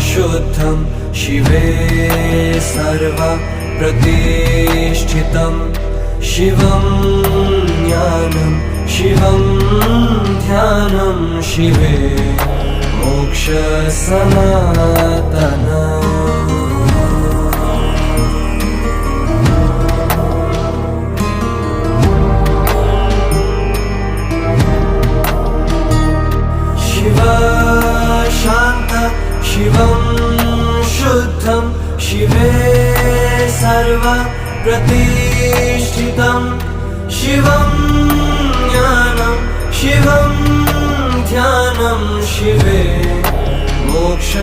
शुद्धं शिवे सर्व प्रतिष्ठितं शिवं ज्ञानं शिवं ध्यानं शिवे मोक्ष सनातनम् शांत शिवं शुद्धं शिवे सर्व प्रतिष्ठितं शिवं ज्ञानं शिवं ध्यानं शिवे मोक्ष